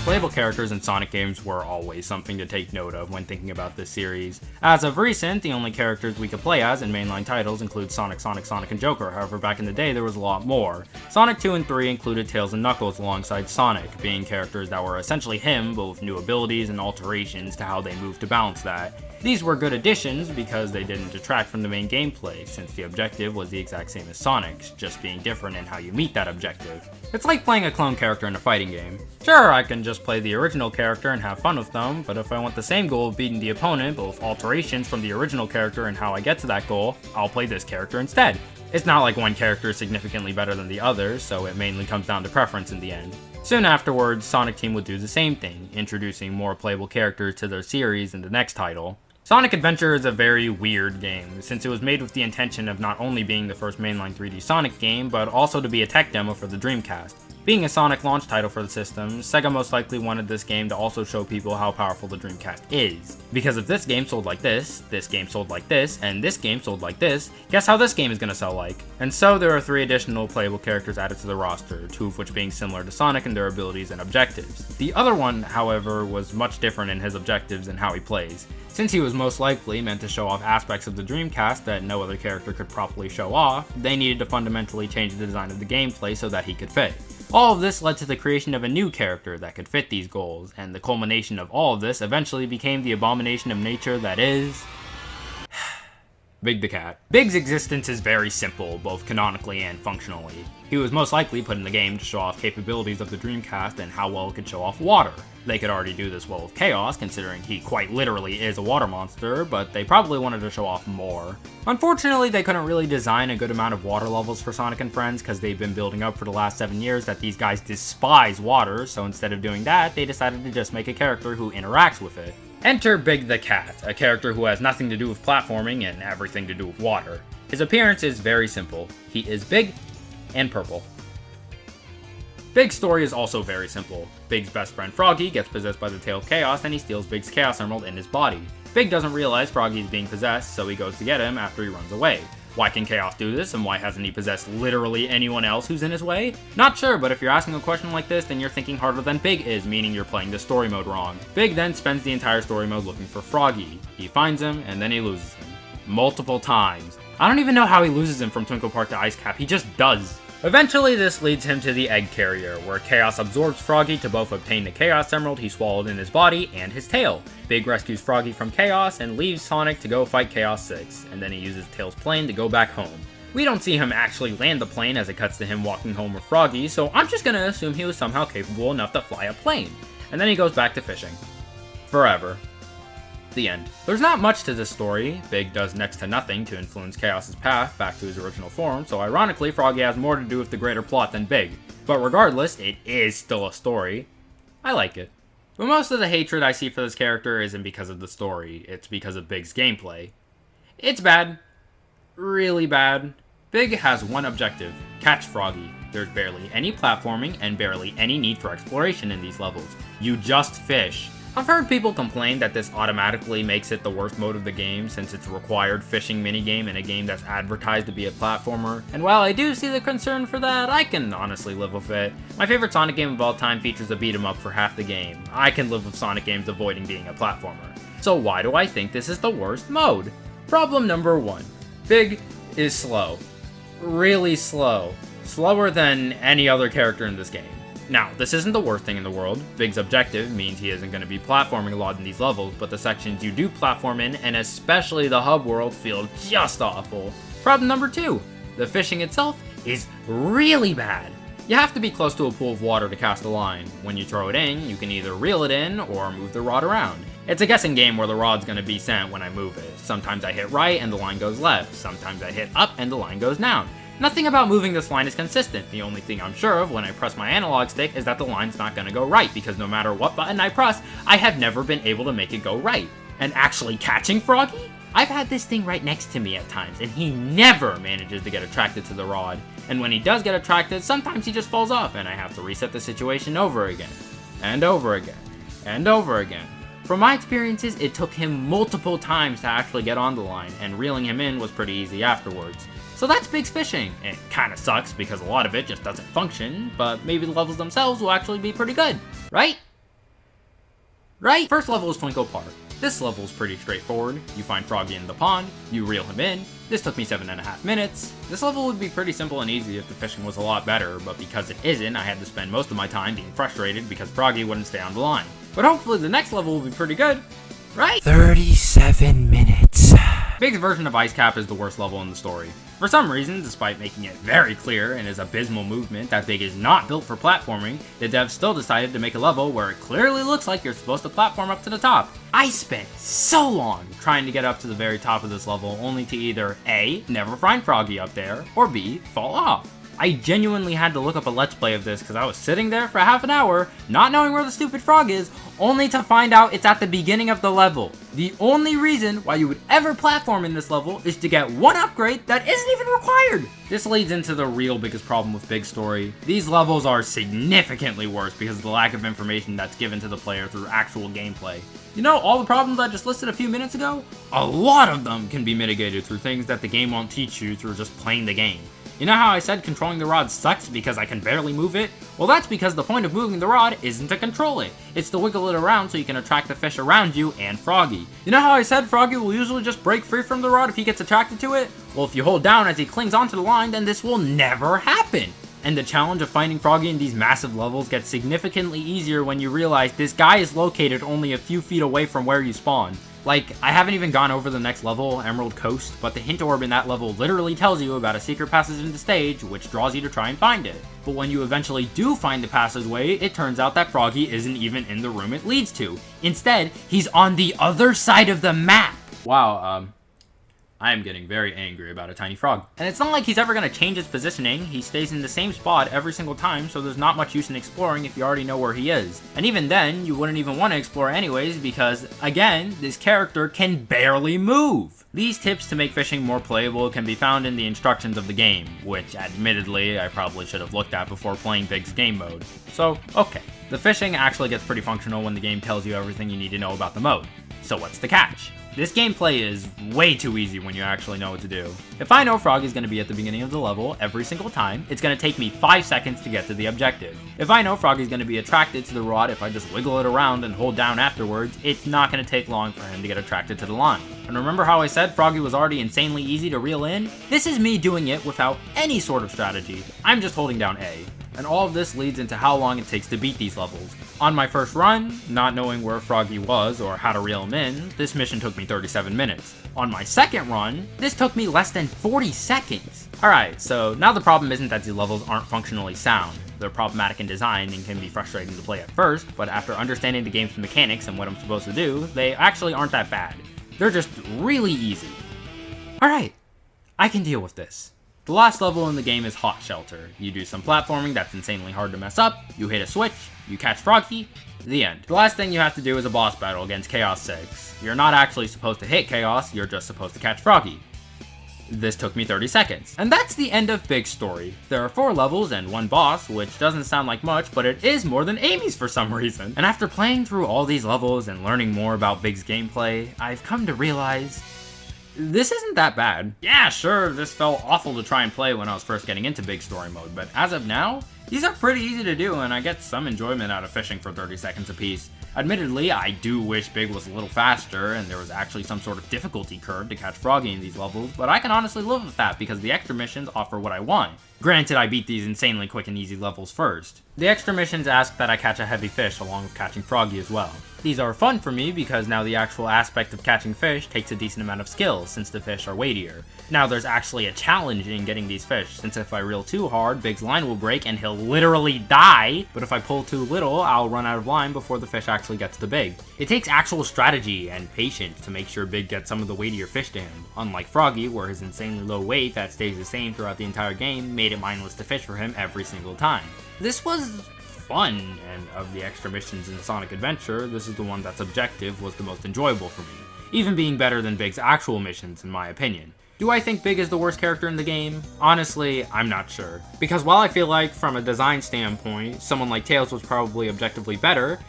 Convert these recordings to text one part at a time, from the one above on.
Playable characters in Sonic games were always something to take note of when thinking about this series. As of recent, the only characters we could play as in mainline titles include Sonic, and Joker, however back in the day there was a lot more. Sonic 2 and 3 included Tails and Knuckles alongside Sonic, being characters that were essentially him, but with new abilities and alterations to how they moved to balance that. These were good additions because they didn't detract from the main gameplay, since the objective was the exact same as Sonic's, just being different in how you meet that objective. It's like playing a clone character in a fighting game. Sure, I can just play the original character and have fun with them, but if I want the same goal of beating the opponent, but with alterations from the original character and how I get to that goal, I'll play this character instead. It's not like one character is significantly better than the other, so it mainly comes down to preference in the end. Soon afterwards, Sonic Team would do the same thing, introducing more playable characters to their series in the next title. Sonic Adventure is a very weird game, since it was made with the intention of not only being the first mainline 3D Sonic game, but also to be a tech demo for the Dreamcast. Being a Sonic launch title for the system, Sega most likely wanted this game to also show people how powerful the Dreamcast is. Because if this game sold like this game sold like this, and this game sold like this, guess how this game is gonna sell like? And so there are 3 additional playable characters added to the roster, 2 of which being similar to Sonic in their abilities and objectives. The other one, however, was much different in his objectives and how he plays. Since he was most likely meant to show off aspects of the Dreamcast that no other character could properly show off, they needed to fundamentally change the design of the gameplay so that he could fit. All of this led to the creation of a new character that could fit these goals, and the culmination of all of this eventually became the abomination of nature that is... Big the Cat. Big's existence is very simple, both canonically and functionally. He was most likely put in the game to show off capabilities of the Dreamcast and how well it could show off water. They could already do this well with Chaos, considering he quite literally is a water monster, but they probably wanted to show off more. Unfortunately, they couldn't really design a good amount of water levels for Sonic and Friends because they've been building up for the last 7 years that these guys despise water, so instead of doing that, they decided to just make a character who interacts with it. Enter Big the Cat, a character who has nothing to do with platforming and everything to do with water. His appearance is very simple. He is big and purple. Big's story is also very simple. Big's best friend Froggy gets possessed by the Tail of Chaos and he steals Big's Chaos Emerald in his body. Big doesn't realize Froggy is being possessed, so he goes to get him after he runs away. Why can Chaos do this, and why hasn't he possessed literally anyone else who's in his way? Not sure, but if you're asking a question like this, then you're thinking harder than Big is, meaning you're playing the story mode wrong. Big then spends the entire story mode looking for Froggy. He finds him, and then he loses him. Multiple times. I don't even know how he loses him from Twinkle Park to Ice Cap, he just does. Eventually, this leads him to the Egg Carrier, where Chaos absorbs Froggy to both obtain the Chaos Emerald he swallowed in his body and his tail. Big rescues Froggy from Chaos and leaves Sonic to go fight Chaos 6, and then he uses Tails' plane to go back home. We don't see him actually land the plane as it cuts to him walking home with Froggy, so I'm just gonna assume he was somehow capable enough to fly a plane. And then he goes back to fishing. Forever. The end. There's not much to this story. Big does next to nothing to influence Chaos' path back to his original form, so ironically Froggy has more to do with the greater plot than Big. But regardless, it is still a story. I like it. But most of the hatred I see for this character isn't because of the story, it's because of Big's gameplay. It's bad. Really bad. Big has one objective: catch Froggy. There's barely any platforming and barely any need for exploration in these levels. You just fish. I've heard people complain that this automatically makes it the worst mode of the game since it's a required fishing minigame in a game that's advertised to be a platformer, and while I do see the concern for that, I can honestly live with it. My favorite Sonic game of all time features a beat 'em up for half the game. I can live with Sonic games avoiding being a platformer. So why do I think this is the worst mode? Problem number 1. Big is slow. Really slow. Slower than any other character in this game. Now, this isn't the worst thing in the world. Big's objective means he isn't going to be platforming a lot in these levels, but the sections you do platform in, and especially the hub world, feel just awful. Problem number 2. The fishing itself is really bad. You have to be close to a pool of water to cast a line. When you throw it in, you can either reel it in or move the rod around. It's a guessing game where the rod's going to be sent when I move it. Sometimes I hit right and the line goes left. Sometimes I hit up and the line goes down. Nothing about moving this line is consistent. The only thing I'm sure of when I press my analog stick is that the line's not going to go right, because no matter what button I press, I have never been able to make it go right. And actually catching Froggy? I've had this thing right next to me at times, and he never manages to get attracted to the rod. And when he does get attracted, sometimes he just falls off, and I have to reset the situation over again. And over again. And over again. From my experiences, it took him multiple times to actually get on the line, and reeling him in was pretty easy afterwards. So that's Big's fishing. It kinda sucks because a lot of it just doesn't function, but maybe the levels themselves will actually be pretty good, right? right? First level is Twinkle Park. This level is pretty straightforward. You find Froggy in the pond, you reel him in. This took me 7.5 minutes. This level would be pretty simple and easy if the fishing was a lot better, but because it isn't, I had to spend most of my time being frustrated because Froggy wouldn't stay on the line. But hopefully the next level will be pretty good, right? 37 minutes. Big's version of Ice Cap is the worst level in the story. For some reason, despite making it very clear in his abysmal movement that Big is not built for platforming, the devs still decided to make a level where it clearly looks like you're supposed to platform up to the top. I spent so long trying to get up to the very top of this level only to either A, never find Froggy up there, or B, fall off. I genuinely had to look up a let's play of this because I was sitting there for half an hour, not knowing where the stupid frog is, only to find out it's at the beginning of the level. The only reason why you would ever platform in this level is to get one upgrade that isn't even required. This leads into the real biggest problem with Big's story. These levels are significantly worse because of the lack of information that's given to the player through actual gameplay. You know, all the problems I just listed a few minutes ago? A lot of them can be mitigated through things that the game won't teach you through just playing the game. You know how I said controlling the rod sucks because I can barely move it? Well, that's because the point of moving the rod isn't to control it. It's to wiggle it around so you can attract the fish around you and Froggy. You know how I said Froggy will usually just break free from the rod if he gets attracted to it? Well, if you hold down as he clings onto the line, then this will never happen. And the challenge of finding Froggy in these massive levels gets significantly easier when you realize this guy is located only a few feet away from where you spawn. Like, I haven't even gone over the next level, Emerald Coast, but the hint orb in that level literally tells you about a secret passage in the stage, which draws you to try and find it. But when you eventually do find the passageway, it turns out that Froggy isn't even in the room it leads to. Instead, he's on the other side of the map. Wow, I am getting very angry about a tiny frog. And it's not like he's ever going to change his positioning. He stays in the same spot every single time, so there's not much use in exploring if you already know where he is. And even then, you wouldn't even want to explore anyways because, again, this character can barely move. These tips to make fishing more playable can be found in the instructions of the game, which admittedly I probably should have looked at before playing Big's game mode. So, okay. The fishing actually gets pretty functional when the game tells you everything you need to know about the mode. So what's the catch? This gameplay is way too easy when you actually know what to do. If I know Froggy's going to be at the beginning of the level every single time, it's going to take me 5 seconds to get to the objective. If I know Froggy's going to be attracted to the rod if I just wiggle it around and hold down afterwards, it's not going to take long for him to get attracted to the line. And remember how I said Froggy was already insanely easy to reel in? This is me doing it without any sort of strategy. I'm just holding down A. And all of this leads into how long it takes to beat these levels. On my first run, not knowing where Froggy was or how to reel him in, this mission took me 37 minutes. On my second run, this took me less than 40 seconds. Alright, so now the problem isn't that these levels aren't functionally sound. They're problematic in design and can be frustrating to play at first, but after understanding the game's mechanics and what I'm supposed to do, they actually aren't that bad. They're just really easy. Alright, I can deal with this. The last level in the game is Hot Shelter. You do some platforming that's insanely hard to mess up, you hit a switch, you catch Froggy, the end. The last thing you have to do is a boss battle against Chaos 6. You're not actually supposed to hit Chaos, you're just supposed to catch Froggy. This took me 30 seconds. And that's the end of Big's story. There are 4 levels and 1 boss, which doesn't sound like much, but it is more than Amy's for some reason. And after playing through all these levels and learning more about Big's gameplay, I've come to realize this isn't that bad. Yeah, sure, this felt awful to try and play when I was first getting into Big Story Mode, but as of now, these are pretty easy to do and I get some enjoyment out of fishing for 30 seconds apiece. Admittedly, I do wish Big was a little faster and there was actually some sort of difficulty curve to catch Froggy in these levels, but I can honestly live with that because the extra missions offer what I want. Granted, I beat these insanely quick and easy levels first. The extra missions ask that I catch a heavy fish along with catching Froggy as well. These are fun for me because now the actual aspect of catching fish takes a decent amount of skill since the fish are weightier. Now there's actually a challenge in getting these fish since if I reel too hard, Big's line will break and he'll literally die, but if I pull too little, I'll run out of line before the fish actually gets to Big. It takes actual strategy and patience to make sure Big gets some of the weightier fish to him, unlike Froggy where his insanely low weight that stays the same throughout the entire game made it mindless to fish for him every single time. This was fun, and of the extra missions in Sonic Adventure, this is the one that's objective was the most enjoyable for me, even being better than Big's actual missions in my opinion. Do I think Big is the worst character in the game? Honestly, I'm not sure. Because while I feel like, from a design standpoint, someone like Tails was probably objectively better,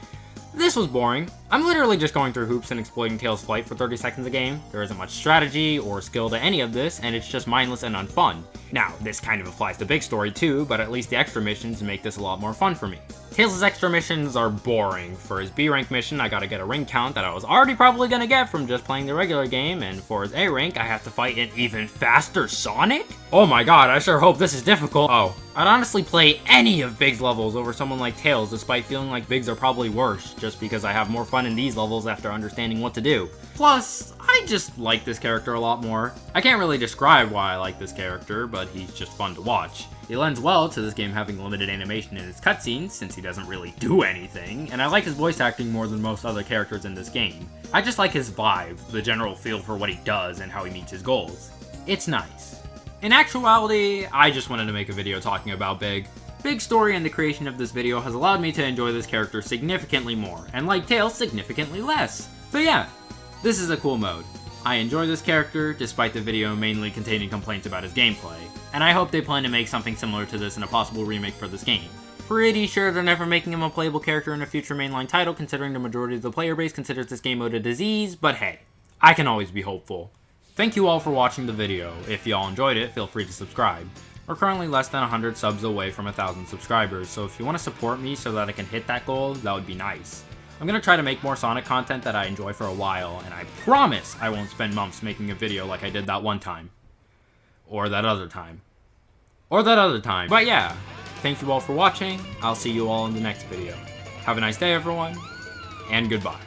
this was boring. I'm literally just going through hoops and exploiting Tails' flight for 30 seconds a game. There isn't much strategy or skill to any of this, and it's just mindless and unfun. Now, this kind of applies to big story too, but at least the extra missions make this a lot more fun for me. Tails' extra missions are boring. For his B rank mission, I gotta get a ring count that I was already probably gonna get from just playing the regular game, and for his A rank, I have to fight an even faster Sonic? Oh my god, I sure hope this is difficult. Oh, I'd honestly play any of Big's levels over someone like Tails, despite feeling like Big's are probably worse, just because I have more fun in these levels after understanding what to do. Plus, I just like this character a lot more. I can't really describe why I like this character, but he's just fun to watch. It lends well to this game having limited animation in its cutscenes, since he doesn't really do anything, and I like his voice acting more than most other characters in this game. I just like his vibe, the general feel for what he does and how he meets his goals. It's nice. In actuality, I just wanted to make a video talking about Big. Big's story and the creation of this video has allowed me to enjoy this character significantly more, and like Tails, significantly less. So yeah, this is a cool mode. I enjoy this character, despite the video mainly containing complaints about his gameplay, and I hope they plan to make something similar to this in a possible remake for this game. Pretty sure they're never making him a playable character in a future mainline title, considering the majority of the player base considers this game mode a disease, but hey, I can always be hopeful. Thank you all for watching the video. If y'all enjoyed it, feel free to subscribe. We're currently less than 100 subs away from 1,000 subscribers, so if you want to support me so that I can hit that goal, that would be nice. I'm going to try to make more Sonic content that I enjoy for a while, and I promise I won't spend months making a video like I did that one time. Or that other time. Or that other time. But yeah, thank you all for watching. I'll see you all in the next video. Have a nice day, everyone, and goodbye.